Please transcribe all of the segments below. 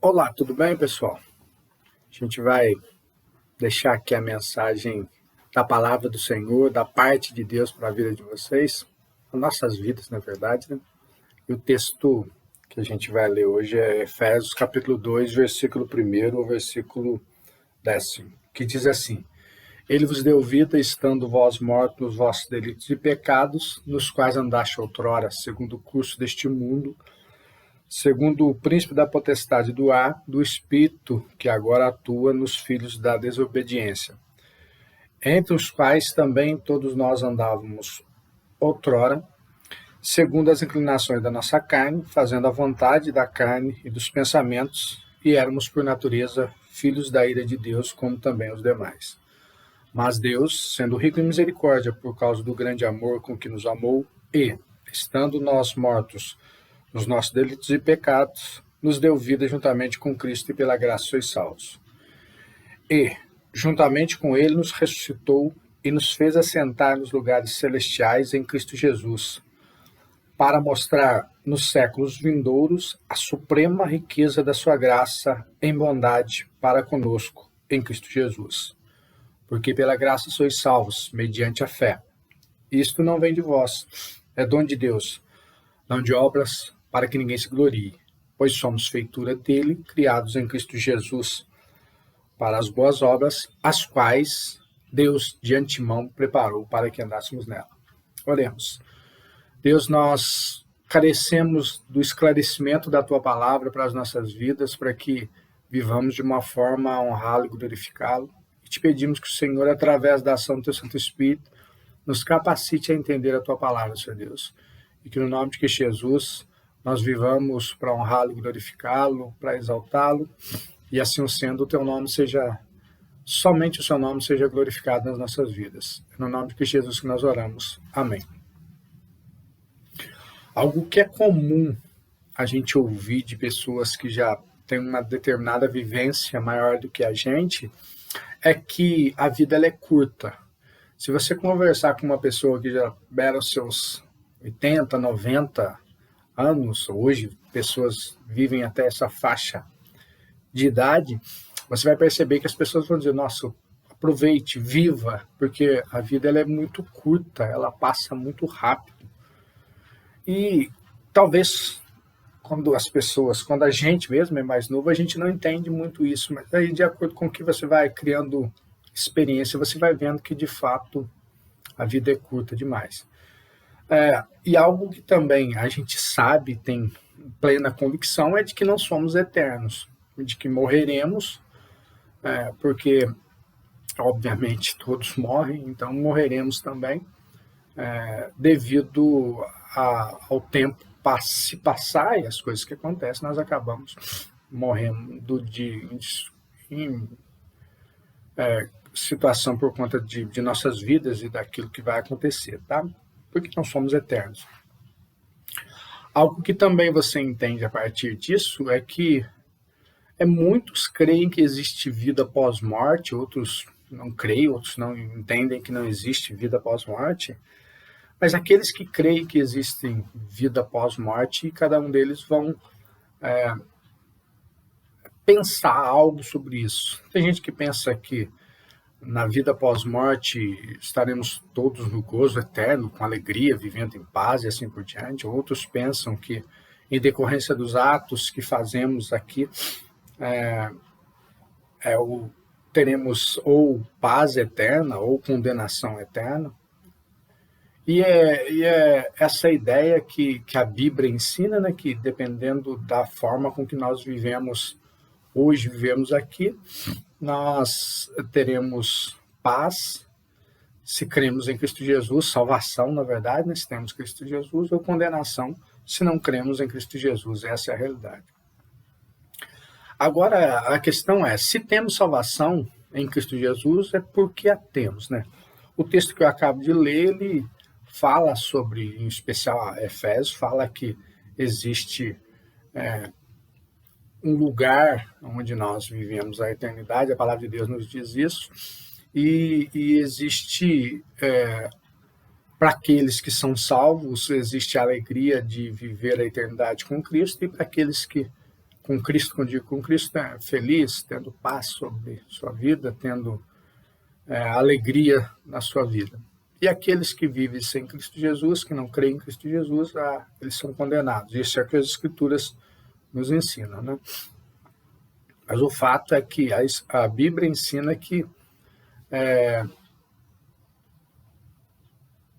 Olá, tudo bem, pessoal? A gente vai deixar aqui a mensagem da palavra do Senhor, da parte de Deus para a vida de vocês, as nossas vidas, na verdade, né? E o texto que a gente vai ler hoje é Efésios capítulo 2, versículo 1 ao versículo 10, que diz assim: Ele vos deu vida, estando vós mortos nos vossos delitos e pecados, nos quais andaste outrora, segundo o curso deste mundo, segundo o príncipe da potestade do ar, do espírito que agora atua nos filhos da desobediência, entre os quais também todos nós andávamos outrora, segundo as inclinações da nossa carne, fazendo a vontade da carne e dos pensamentos, e éramos por natureza filhos da ira de Deus, como também os demais. Mas Deus, sendo rico em misericórdia por causa do grande amor com que nos amou, e, estando nós mortos nos nossos delitos e pecados, nos deu vida juntamente com Cristo, e pela graça sois salvos. E, juntamente com ele, nos ressuscitou e nos fez assentar nos lugares celestiais em Cristo Jesus, para mostrar nos séculos vindouros a suprema riqueza da sua graça em bondade para conosco em Cristo Jesus. Porque pela graça sois salvos, mediante a fé. Isto não vem de vós, é dom de Deus, não de obras, para que ninguém se glorie, pois somos feitura dele, criados em Cristo Jesus, para as boas obras, as quais Deus de antemão preparou para que andássemos nela. Oremos. Deus, nós carecemos do esclarecimento da tua palavra para as nossas vidas, para que vivamos de uma forma a honrá-lo e glorificá-lo. E te pedimos que o Senhor, através da ação do teu Santo Espírito, nos capacite a entender a tua palavra, Senhor Deus. E que no nome de Cristo Jesus nós vivamos para honrá-lo e glorificá-lo, para exaltá-lo, e assim sendo, o teu nome seja, somente o seu nome seja glorificado nas nossas vidas. É no nome de Cristo Jesus que nós oramos. Amém. Algo que é comum a gente ouvir de pessoas que já têm uma determinada vivência maior do que a gente, é que a vida ela é curta. Se você conversar com uma pessoa que já beira os seus 80, 90 anos, hoje pessoas vivem até essa faixa de idade, você vai perceber que as pessoas vão dizer, nossa, aproveite, viva, porque a vida ela é muito curta, ela passa muito rápido. E talvez quando a gente mesmo é mais novo, a gente não entende muito isso, mas aí de acordo com o que você vai criando experiência, você vai vendo que de fato a vida é curta demais. E algo que também a gente sabe, tem plena convicção, é de que não somos eternos, de que morreremos, porque obviamente todos morrem, então morreremos também, devido ao tempo se passar e as coisas que acontecem, nós acabamos morrendo em situação por conta de nossas vidas e daquilo que vai acontecer, tá? Porque não somos eternos. Algo que também você entende a partir disso é que muitos creem que existe vida pós-morte, outros não creem, outros não entendem que não existe vida pós-morte, mas aqueles que creem que existe vida pós-morte, cada um deles vão pensar algo sobre isso. Tem gente que pensa que na vida pós-morte estaremos todos no gozo eterno, com alegria, vivendo em paz e assim por diante. Outros pensam que, em decorrência dos atos que fazemos aqui, teremos ou paz eterna ou condenação eterna. E é essa ideia que a Bíblia ensina, né, que dependendo da forma com que nós vivemos aqui, nós teremos paz, se cremos em Cristo Jesus, salvação, na verdade, né, se temos Cristo Jesus, ou condenação, se não cremos em Cristo Jesus. Essa é a realidade. Agora, a questão é, se temos salvação em Cristo Jesus, é porque a temos, né? O texto que eu acabo de ler, ele fala sobre, em especial a Efésios, fala que existe um lugar onde nós vivemos a eternidade, a palavra de Deus nos diz isso, e existe, para aqueles que são salvos, existe a alegria de viver a eternidade com Cristo, e para aqueles que com Cristo, quando digo com Cristo, é feliz, tendo paz sobre sua vida, tendo alegria na sua vida. E aqueles que vivem sem Cristo Jesus, que não creem em Cristo Jesus, eles são condenados. Isso é o que as Escrituras nos ensinam, né? Mas o fato é que a Bíblia ensina que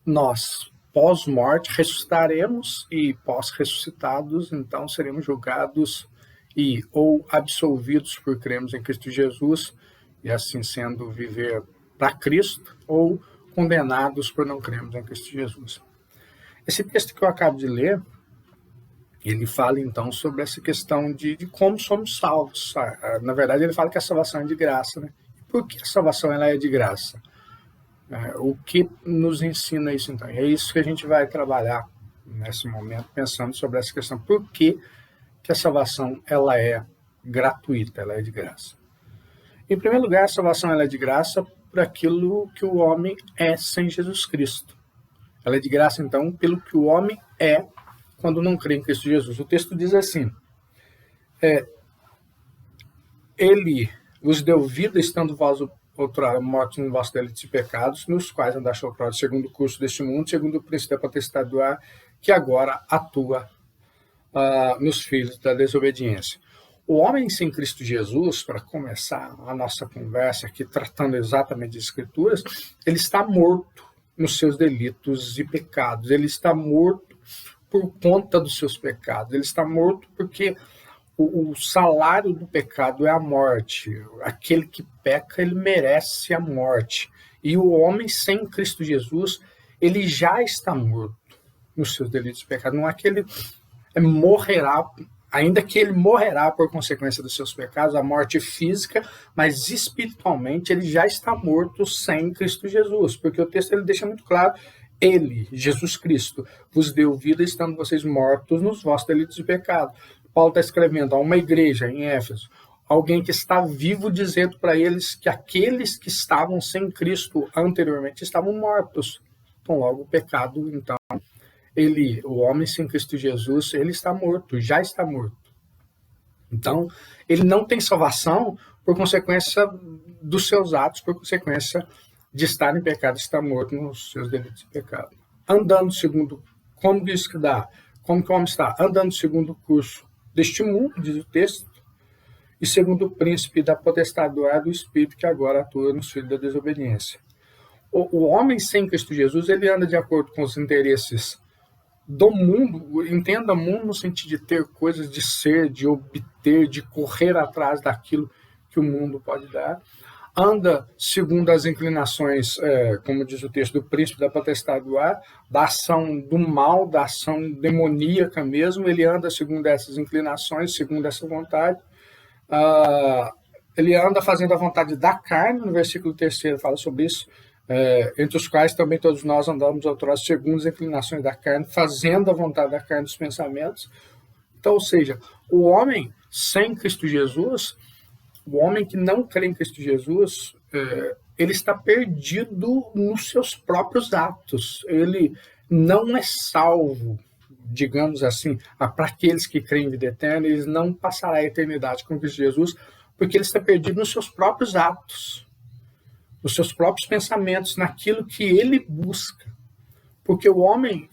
nós, pós-morte, ressuscitaremos e pós-ressuscitados, então seremos julgados e ou absolvidos por crermos em Cristo Jesus e assim sendo viver para Cristo, ou condenados por não crermos em Cristo Jesus. Esse texto que eu acabo de ler, ele fala então sobre essa questão de como somos salvos. Na verdade, ele fala que a salvação é de graça, né? Por que a salvação ela é de graça? O que nos ensina isso então? E é isso que a gente vai trabalhar nesse momento, pensando sobre essa questão. Por que a salvação ela é gratuita, ela é de graça? Em primeiro lugar, a salvação ela é de graça por aquilo que o homem é sem Jesus Cristo. Ela é de graça, então, pelo que o homem é quando não crê em Cristo Jesus. O texto diz assim: Ele vos deu vida, estando vós outrora mortos nos vossos delitos e pecados, nos quais andaste outrora segundo o curso deste mundo, segundo o príncipe da potestade do ar, que agora atua nos filhos da desobediência. O homem sem Cristo Jesus, para começar a nossa conversa aqui, tratando exatamente de Escrituras, ele está morto nos seus delitos e pecados. Ele está morto por conta dos seus pecados. Ele está morto porque o salário do pecado é a morte. Aquele que peca, ele merece a morte. E o homem sem Cristo Jesus, ele já está morto nos seus delitos e pecados. Não é que ele morrerá, ainda que ele morrerá por consequência dos seus pecados, a morte física, mas espiritualmente ele já está morto sem Cristo Jesus, porque o texto ele deixa muito claro: ele, Jesus Cristo, vos deu vida estando vocês mortos nos vossos delitos e pecados. Paulo está escrevendo a uma igreja em Éfeso, alguém que está vivo, dizendo para eles que aqueles que estavam sem Cristo anteriormente estavam mortos. Então, logo, o pecado, então, o homem sem Cristo Jesus, ele está morto, já está morto. Então, ele não tem salvação por consequência dos seus atos, por consequência de estar em pecado, estar morto nos seus delitos e pecados. Andando segundo, como diz que dá? Como que o homem está? Andando segundo o curso deste mundo, diz o texto, e segundo o príncipe da potestade do ar do Espírito, que agora atua nos filhos da desobediência. O homem sem Cristo Jesus, ele anda de acordo com os interesses do mundo, entenda mundo no sentido de ter coisas, de ser, de obter, de correr atrás daquilo que o mundo pode dar. Anda segundo as inclinações, como diz o texto, do príncipe da potestade do ar, da ação do mal, da ação demoníaca mesmo. Ele anda segundo essas inclinações, segundo essa vontade. Ele anda fazendo a vontade da carne, no versículo 3 fala sobre isso, entre os quais também todos nós andamos outrora segundo as inclinações da carne, fazendo a vontade da carne dos pensamentos. Então, ou seja, o homem sem Cristo Jesus, o homem que não crê em Cristo Jesus, ele está perdido nos seus próprios atos. Ele não é salvo, digamos assim, para aqueles que creem em vida eterna, eles não passarão a eternidade com Cristo Jesus, porque ele está perdido nos seus próprios atos, nos seus próprios pensamentos, naquilo que ele busca. Porque o homem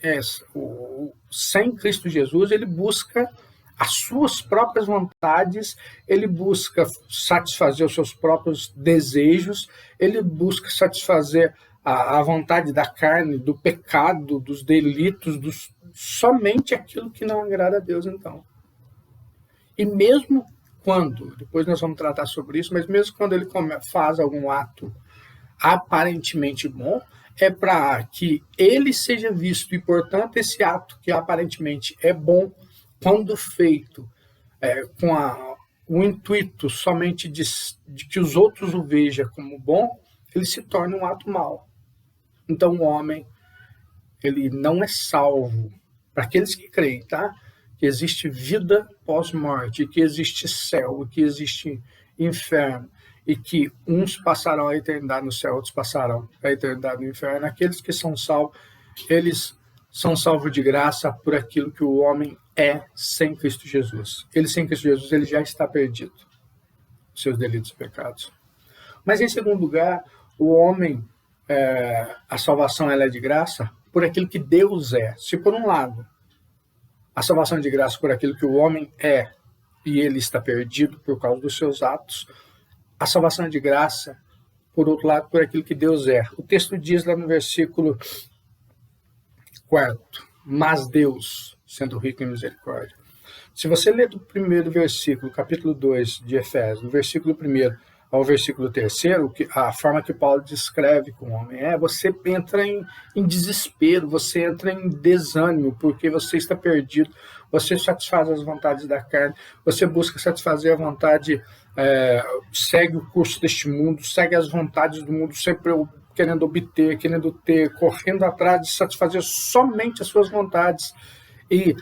sem Cristo Jesus, ele busca as suas próprias vontades, ele busca satisfazer os seus próprios desejos, ele busca satisfazer a vontade da carne, do pecado, dos delitos, somente aquilo que não agrada a Deus, então. E mesmo quando, depois nós vamos tratar sobre isso, mas mesmo quando ele faz algum ato aparentemente bom, é para que ele seja visto, e portanto esse ato que aparentemente é bom, quando feito com o intuito somente de que os outros o vejam como bom, ele se torna um ato mau. Então o homem, ele não é salvo. Para aqueles que creem, tá? Que existe vida pós-morte, que existe céu, que existe inferno, e que uns passarão a eternidade no céu, outros passarão a eternidade no inferno. Aqueles que são salvos, eles são salvos de graça por aquilo que o homem é sem Cristo Jesus. Ele sem Cristo Jesus, ele já está perdido, seus delitos e pecados. Mas, em segundo lugar, o homem, a salvação ela é de graça por aquilo que Deus é. Se, por um lado, a salvação é de graça por aquilo que o homem é e ele está perdido por causa dos seus atos, a salvação é de graça, por outro lado, por aquilo que Deus é. O texto diz lá no versículo 4, mas Deus, sendo rico em misericórdia. Se você ler do primeiro versículo, capítulo 2 de Efésios, do versículo 1 ao versículo 3, a forma que Paulo descreve com o homem você entra em desespero, você entra em desânimo, porque você está perdido, você satisfaz as vontades da carne, você busca satisfazer a vontade, segue o curso deste mundo, segue as vontades do mundo, sempre querendo obter, querendo ter, correndo atrás de satisfazer somente as suas vontades e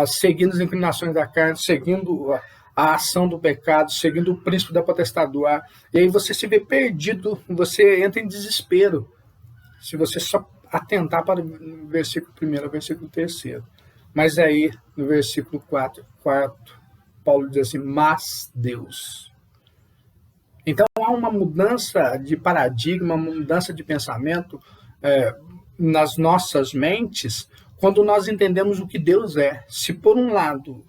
seguindo as inclinações da carne, seguindo a ação do pecado, seguindo o príncipe da potestade do ar, e aí você se vê perdido, você entra em desespero, se você só atentar para o versículo 1 ao versículo 3. Mas aí, no versículo 4, Paulo diz assim, mas Deus. Então há uma mudança de paradigma, uma mudança de pensamento nas nossas mentes, quando nós entendemos o que Deus é. Se por um lado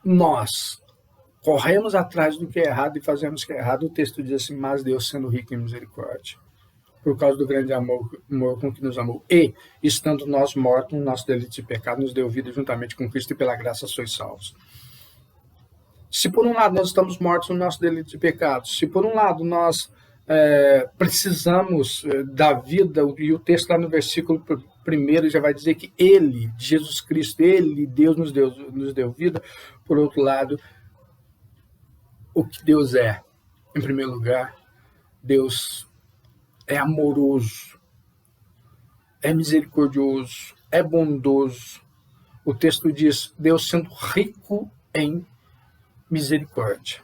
nós corremos atrás do que é errado e fazemos o que é errado, o texto diz assim, mas Deus sendo rico em misericórdia, por causa do grande amor com que nos amou, e, estando nós mortos no nosso delito e pecado, nos deu vida juntamente com Cristo, e pela graça sois salvos. Se por um lado nós estamos mortos no nosso delito e pecado, se por um lado nós precisamos da vida, e o texto lá no versículo 1 já vai dizer que ele, Jesus Cristo, ele, Deus nos deu vida. Por outro lado, o que Deus é? Em primeiro lugar, Deus é amoroso, é misericordioso, é bondoso. O texto diz, Deus sendo rico em misericórdia.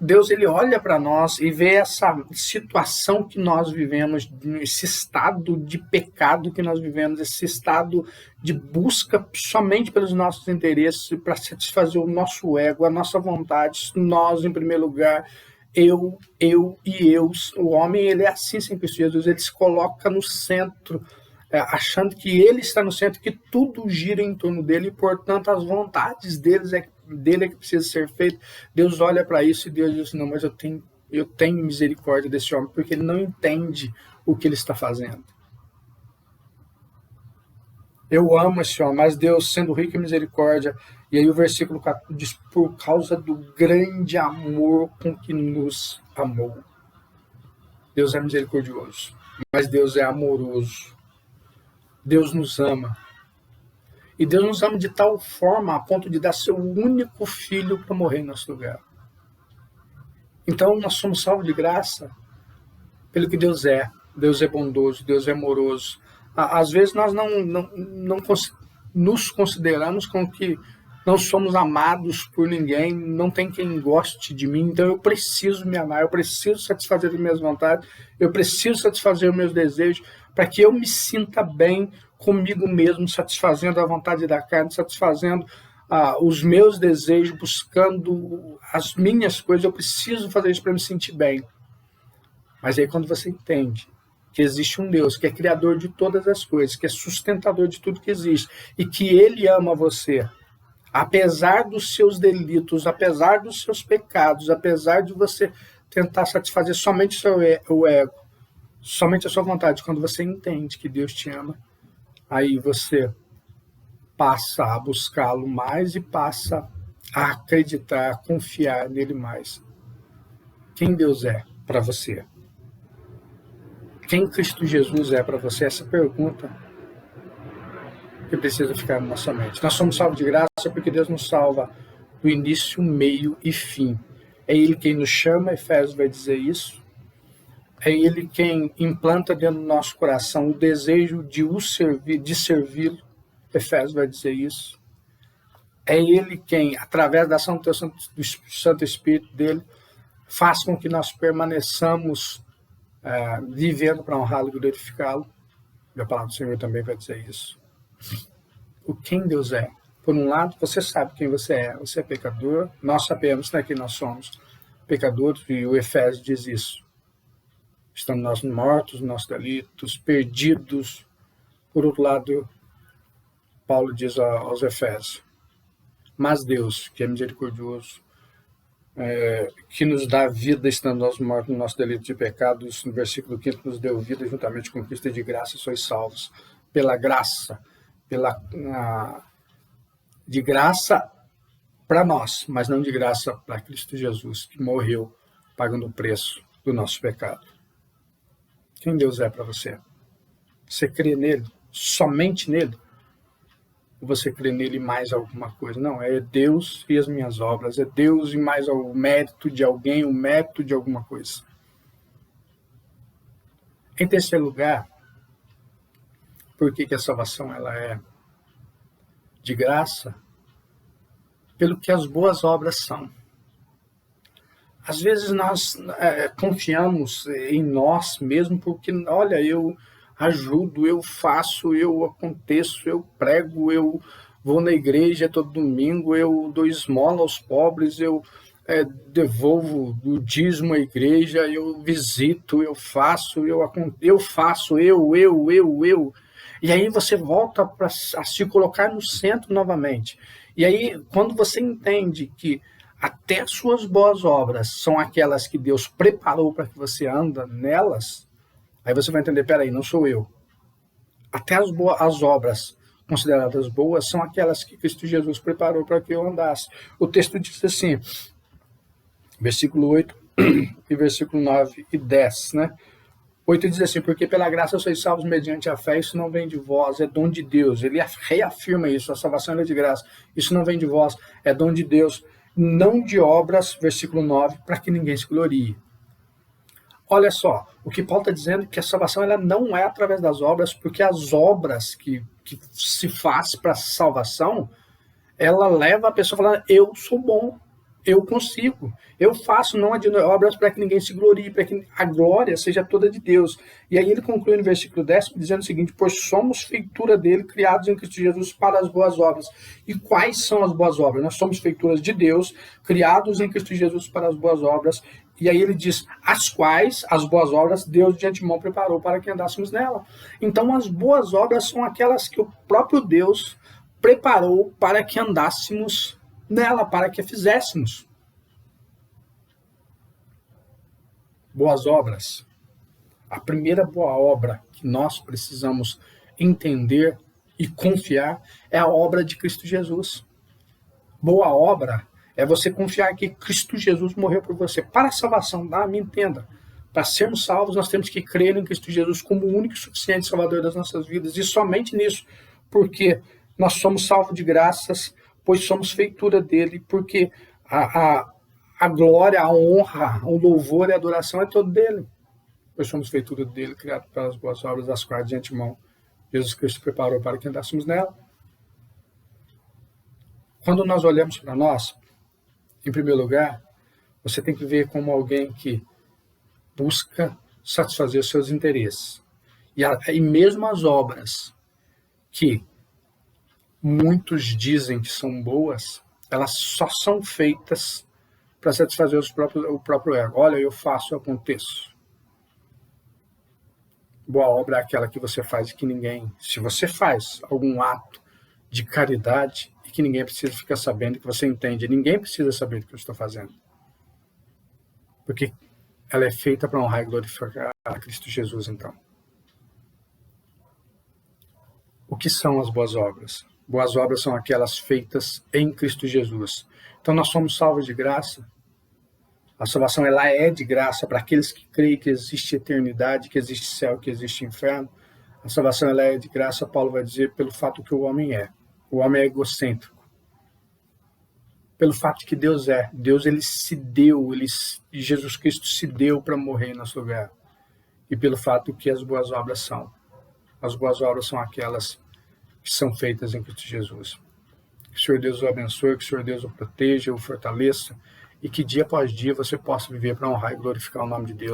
Deus ele olha para nós e vê essa situação que nós vivemos, esse estado de pecado que nós vivemos, esse estado de busca somente pelos nossos interesses, para satisfazer o nosso ego, a nossa vontade, nós em primeiro lugar, eu e eu. O homem ele é assim sem Cristo Jesus, ele se coloca no centro, achando que ele está no centro, que tudo gira em torno dele, e portanto as vontades dele é que precisa ser feito. Deus olha para isso e Deus diz, não, mas eu tenho misericórdia desse homem, porque ele não entende o que ele está fazendo. Eu amo esse homem, mas Deus sendo rico em misericórdia, e aí o versículo 4 diz, por causa do grande amor com que nos amou. Deus é misericordioso, mas Deus é amoroso. Deus nos ama. E Deus nos ama de tal forma a ponto de dar seu único filho para morrer em nosso lugar. Então nós somos salvos de graça pelo que Deus é. Deus é bondoso, Deus é amoroso. Às vezes nós não nos consideramos como que não somos amados por ninguém, não tem quem goste de mim, então eu preciso me amar, eu preciso satisfazer as minhas vontades, eu preciso satisfazer os meus desejos, para que eu me sinta bem comigo mesmo, satisfazendo a vontade da carne, satisfazendo os meus desejos, buscando as minhas coisas, eu preciso fazer isso para me sentir bem. Mas aí quando você entende que existe um Deus que é criador de todas as coisas, que é sustentador de tudo que existe, e que Ele ama você, apesar dos seus delitos, apesar dos seus pecados, apesar de você tentar satisfazer somente o ego, somente a sua vontade, quando você entende que Deus te ama, aí você passa a buscá-lo mais e passa a acreditar, a confiar nele mais. Quem Deus é para você? Quem Cristo Jesus é para você? Essa pergunta que precisa ficar na nossa mente. Nós somos salvos de graça porque Deus nos salva do início, meio e fim. É Ele quem nos chama, Efésios vai dizer isso. É Ele quem implanta dentro do nosso coração o desejo de o servir, de servi-lo. Efésios vai dizer isso. É Ele quem, através da ação do Santo Espírito dele, faz com que nós permaneçamos vivendo para honrá-lo e glorificá-lo. E a palavra do Senhor também vai dizer isso. Quem Deus é. Por um lado, você sabe quem você é pecador, nós sabemos, né, que nós somos pecadores, e o Efésios diz isso. Estamos nós mortos, nossos delitos, perdidos. Por outro lado, Paulo diz aos Efésios, mas Deus, que é misericordioso, que nos dá vida estando nós mortos no nosso delito de pecados, no versículo 5, nos deu vida juntamente com Cristo, e de graça sois salvos, pela graça, de graça para nós, mas não de graça para Cristo Jesus, que morreu pagando o preço do nosso pecado. Quem Deus é para você? Você crê nele? Somente nele? Ou você crê nele mais alguma coisa? Não, é Deus e as minhas obras, é Deus e mais o mérito de alguém, o mérito de alguma coisa. Em terceiro lugar, por que a salvação ela é de graça? Pelo que as boas obras são. Às vezes nós confiamos em nós mesmos porque, olha, eu ajudo, eu faço, eu aconteço, eu prego, eu vou na igreja todo domingo, eu dou esmola aos pobres, eu devolvo o dízimo à igreja, eu visito, eu faço, eu. E aí você volta a se colocar no centro novamente. E aí, quando você entende que até as suas boas obras são aquelas que Deus preparou para que você anda nelas, aí você vai entender, peraí, não sou eu. Até as obras consideradas boas são aquelas que Cristo Jesus preparou para que eu andasse. O texto diz assim, versículo 8 e versículo 9 e 10, né? 8 diz assim, porque pela graça sois salvos mediante a fé, isso não vem de vós, é dom de Deus. Ele reafirma isso, a salvação é de graça. Isso não vem de vós, é dom de Deus, não de obras, versículo 9, para que ninguém se glorie. Olha só, o que Paulo está dizendo é que a salvação ela não é através das obras, porque as obras que se faz para a salvação, ela leva a pessoa a falar, eu sou bom, eu consigo, eu faço, não de obras para que ninguém se glorie, para que a glória seja toda de Deus. E aí ele conclui no versículo 10 dizendo o seguinte, pois somos feitura dele, criados em Cristo Jesus para as boas obras. E quais são as boas obras? Nós somos feituras de Deus, criados em Cristo Jesus para as boas obras. E aí ele diz, as quais, as boas obras, Deus de antemão preparou para que andássemos nela. Então as boas obras são aquelas que o próprio Deus preparou para que andássemos nela, para que a fizéssemos. Boas obras. A primeira boa obra que nós precisamos entender e confiar é a obra de Cristo Jesus. Boa obra é você confiar que Cristo Jesus morreu por você para a salvação. Me entenda. Para sermos salvos, nós temos que crer em Cristo Jesus como o único e suficiente Salvador das nossas vidas. E somente nisso, porque nós somos salvos de graças, pois somos feitura dele, porque a glória, a honra, o louvor e a adoração é todo dele. Pois somos feitura dele, criado pelas boas obras, das quais de antemão Jesus Cristo preparou para que andássemos nela. Quando nós olhamos para nós, em primeiro lugar, você tem que ver como alguém que busca satisfazer os seus interesses. E mesmo as obras que muitos dizem que são boas, elas só são feitas para satisfazer o próprio ego. Olha, eu faço, eu aconteço. Boa obra é aquela que você faz e que ninguém... Se você faz algum ato de caridade e que ninguém precisa ficar sabendo, que você entende, ninguém precisa saber o que eu estou fazendo. Porque ela é feita para honrar e glorificar a Cristo Jesus, então. O que são as boas obras? Boas obras são aquelas feitas em Cristo Jesus. Então nós somos salvos de graça. A salvação ela é de graça para aqueles que creem que existe eternidade, que existe céu, que existe inferno. A salvação ela é de graça, Paulo vai dizer, pelo fato que o homem é. O homem é egocêntrico. Pelo fato de que Deus é. Deus ele se deu, Jesus Cristo se deu para morrer em nosso lugar. E pelo fato que as boas obras são. As boas obras são aquelas que são feitas em Cristo Jesus. Que o Senhor Deus o abençoe, que o Senhor Deus o proteja, o fortaleça, e que dia após dia você possa viver para honrar e glorificar o nome de Deus.